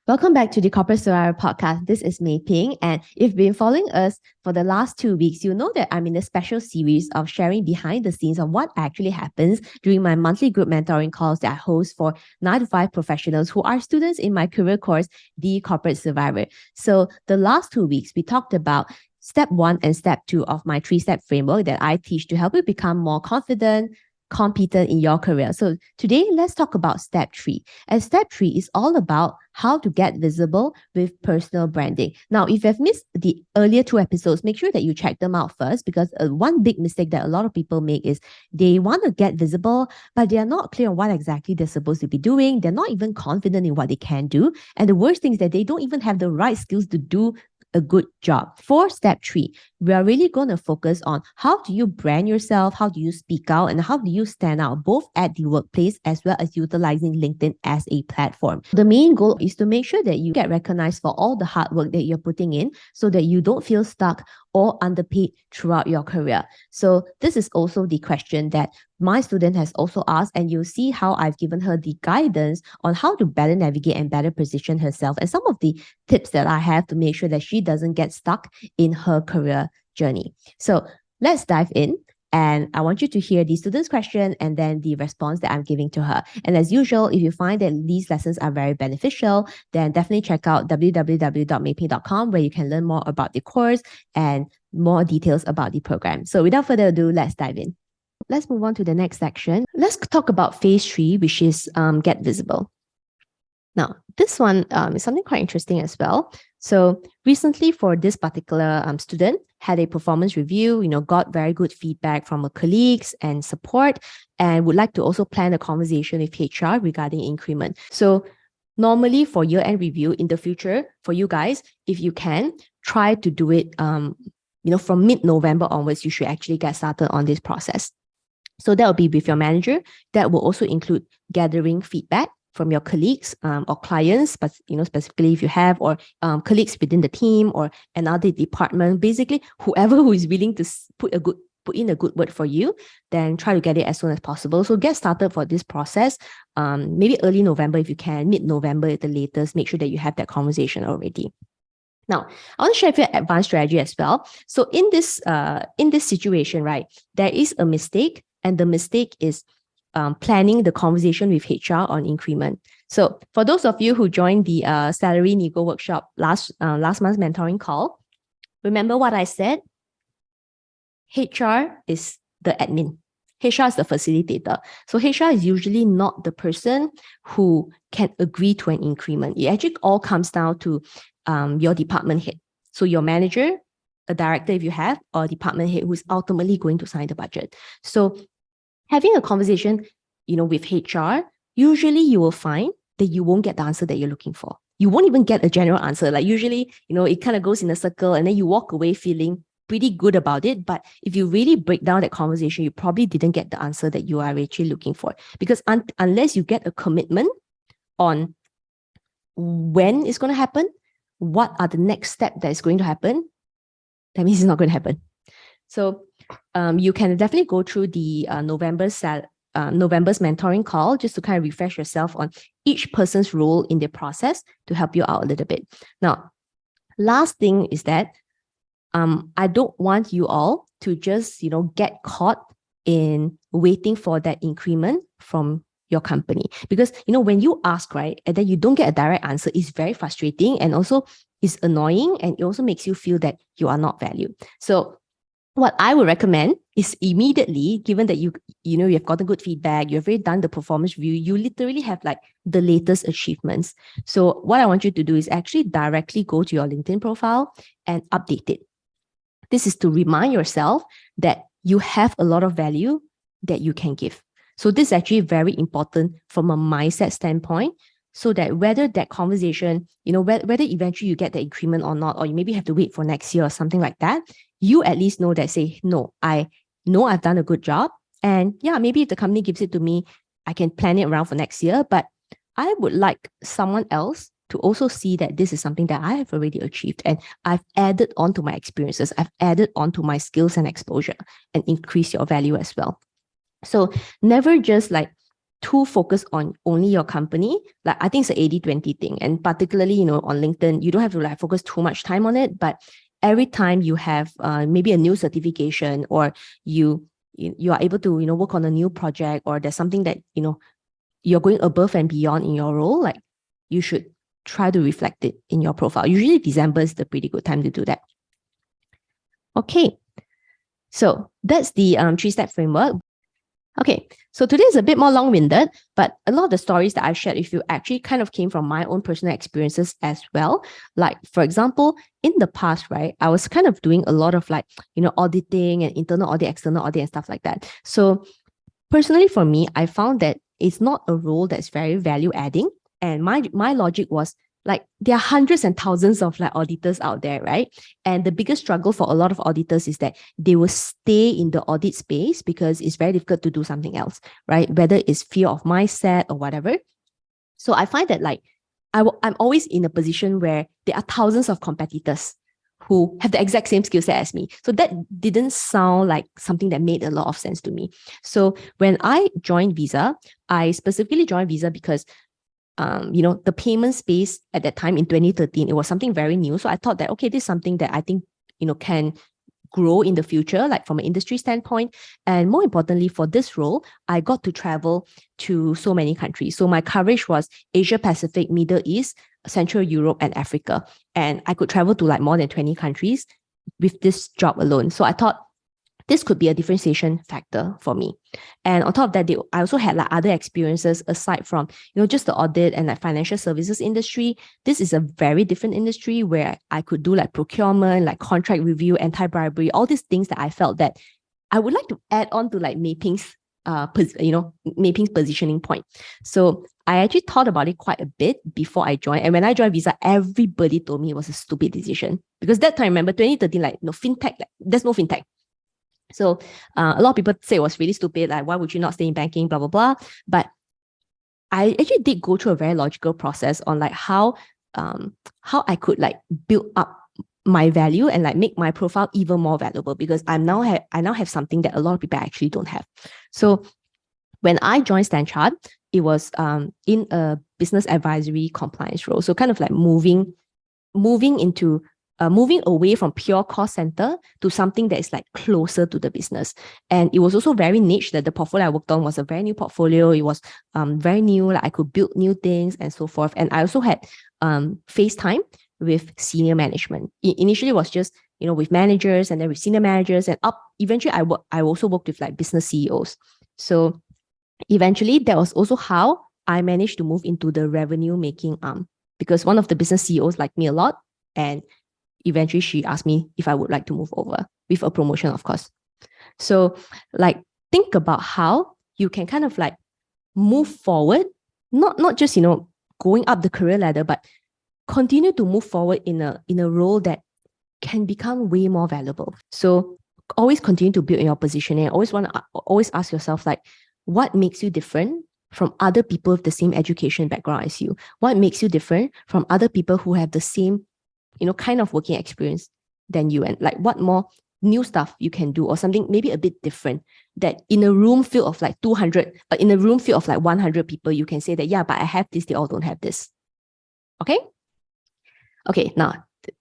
Welcome back to the Corporate Survivor podcast. This is Mei Ping, and if you've been following us for the last 2 weeks, you know that I'm in a special series of sharing behind the scenes of what actually happens during my monthly group mentoring calls that I host for 9 to 5 professionals who are students in my career course, The Corporate Survivor. So the last 2 weeks, we talked about step 1 and step 2 of my 3-step framework that I teach to help you become more confident, competent in your career. So today, let's talk about step 3. And step 3 is all about how to get visible with personal branding. Now, if you've missed the earlier 2 episodes, make sure that you check them out first, because one big mistake that a lot of people make is they want to get visible, but they are not clear on what exactly they're supposed to be doing. They're not even confident in what they can do. And the worst thing is that they don't even have the right skills to do a good job. For step 3, we are really going to focus on how do you brand yourself, how do you speak out, and how do you stand out both at the workplace as well as utilizing LinkedIn as a platform. The main goal is to make sure that you get recognized for all the hard work that you're putting in so that you don't feel stuck or underpaid throughout your career. So this is also the question that my student has also asked, and you'll see how I've given her the guidance on how to better navigate and better position herself, and some of the tips that I have to make sure that she doesn't get stuck in her career journey. So let's dive in. And I want you to hear the student's question and then the response that I'm giving to her. And as usual, if you find that these lessons are very beneficial, then definitely check out www.meiping.com, where you can learn more about the course and more details about the program. So without further ado, let's dive in. Let's move on to the next section. Let's talk about phase 3, which is get visible. Now, this one is something quite interesting as well. So recently for this particular student, had a performance review, got very good feedback from her colleagues and support, and would like to also plan a conversation with HR regarding increment. So normally for year-end review in the future, for you guys, if you can, try to do it, from mid-November onwards, you should actually get started on this process. So that will be with your manager. That will also include gathering feedback from your colleagues or clients, but specifically if you have, or colleagues within the team or another department, basically whoever who is willing to put in a good word for you, then try to get it as soon as possible. So get started for this process, maybe early November if you can, mid-November at the latest. Make sure that you have that conversation already. Now, I want to share with you an advanced strategy as well. So in this situation, right, there is a mistake, and the mistake is planning the conversation with HR on increment. So for those of you who joined the salary nego workshop last month's mentoring call, remember what I said? HR is the admin. HR is the facilitator. So HR is usually not the person who can agree to an increment. It actually all comes down to your department head. So your manager, a director if you have, or a department head who is ultimately going to sign the budget. So having a conversation, with HR, usually you will find that you won't get the answer that you're looking for. You won't even get a general answer. Like usually, it kind of goes in a circle and then you walk away feeling pretty good about it. But if you really break down that conversation, you probably didn't get the answer that you are actually looking for. Because unless you get a commitment on when it's going to happen, what are the next steps that is going to happen, that means it's not going to happen. So you can definitely go through the November's mentoring call just to kind of refresh yourself on each person's role in the process to help you out a little bit. Now, last thing is that I don't want you all to just, get caught in waiting for that increment from your company. Because, when you ask, right, and then you don't get a direct answer, it's very frustrating, and also it's annoying, and it also makes you feel that you are not valued. So what I would recommend is immediately, given that you have gotten good feedback, you've already done the performance review, you literally have like the latest achievements. So what I want you to do is actually directly go to your LinkedIn profile and update it. This is to remind yourself that you have a lot of value that you can give. So this is actually very important from a mindset standpoint, so that whether that conversation, whether eventually you get the increment or not, or you maybe have to wait for next year or something like that, you at least know that, say, no, I know I've done a good job. And yeah, maybe if the company gives it to me, I can plan it around for next year. But I would like someone else to also see that this is something that I have already achieved, and I've added on to my experiences, I've added on to my skills and exposure, and increase your value as well. So never just like too focused on only your company. Like I think it's an 80-20 thing. And particularly, on LinkedIn, you don't have to like focus too much time on it, but every time you have maybe a new certification, or you are able to, work on a new project, or there's something that, you're going above and beyond in your role, like you should try to reflect it in your profile. Usually December is the pretty good time to do that. Okay, so that's the 3-step framework. Okay, so today is a bit more long-winded, but a lot of the stories that I've shared with you actually kind of came from my own personal experiences as well. Like, for example, in the past, right, I was kind of doing a lot of like, auditing and internal audit, external audit and stuff like that. So personally for me, I found that it's not a role that's very value adding. And my logic was, like, there are hundreds and thousands of like auditors out there, right? And the biggest struggle for a lot of auditors is that they will stay in the audit space because it's very difficult to do something else, right? Whether it's fear of mindset or whatever. So I find that like I'm always in a position where there are thousands of competitors who have the exact same skill set as me. So that didn't sound like something that made a lot of sense to me. So when I joined Visa, I specifically joined Visa because the payment space at that time in 2013, it was something very new. So I thought that, okay, this is something that I think, can grow in the future, like from an industry standpoint. And more importantly, for this role, I got to travel to so many countries. So my coverage was Asia Pacific, Middle East, Central Europe, and Africa. And I could travel to like more than 20 countries with this job alone. So I thought this could be a differentiation factor for me. And on top of that, I also had like other experiences aside from, just the audit and like financial services industry. This is a very different industry where I could do like procurement, like contract review, anti-bribery, all these things that I felt that I would like to add on to like Mei-Ping's Mei-Ping's positioning point. So I actually thought about it quite a bit before I joined. And when I joined Visa, everybody told me it was a stupid decision. Because that time, remember, 2013, like fintech, like, there's no fintech. So a lot of people say it was really stupid, like why would you not stay in banking, blah, blah, blah. But I actually did go through a very logical process on like how I could like build up my value and like make my profile even more valuable, because I now have something that a lot of people actually don't have. So when I joined StanChart, it was in a business advisory compliance role. So kind of like moving away from pure cost center to something that is like closer to the business. And it was also very niche, that the portfolio I worked on was a very new portfolio. It was very new, like I could build new things and so forth. And I also had FaceTime with senior management. Initially it was just, with managers, and then with senior managers, and eventually I also worked with like business CEOs. So eventually that was also how I managed to move into the revenue making arm, because one of the business CEOs liked me a lot, and eventually she asked me if I would like to move over with a promotion, of course. So like, think about how you can kind of like move forward, not just, going up the career ladder, but continue to move forward in a role that can become way more valuable. So always continue to build in your positioning. Always ask yourself, like, what makes you different from other people with the same education background as you? What makes you different from other people who have the same kind of working experience than you? And like, what more new stuff you can do, or something maybe a bit different, that in a room filled of like 200, in a room filled of like 100 people, you can say that, yeah, but I have this, they all don't have this. Okay? Okay, now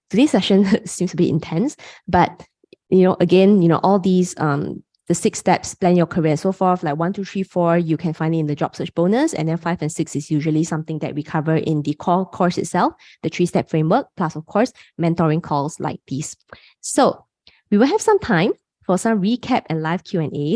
today's session seems a bit intense, but again, all these the 6 steps, plan your career and so forth, like 1, 2, 3, 4, you can find it in the job search bonus. And then 5 and 6 is usually something that we cover in the core course itself, the 3-step framework, plus of course, mentoring calls like these. So we will have some time for some recap and live Q&A.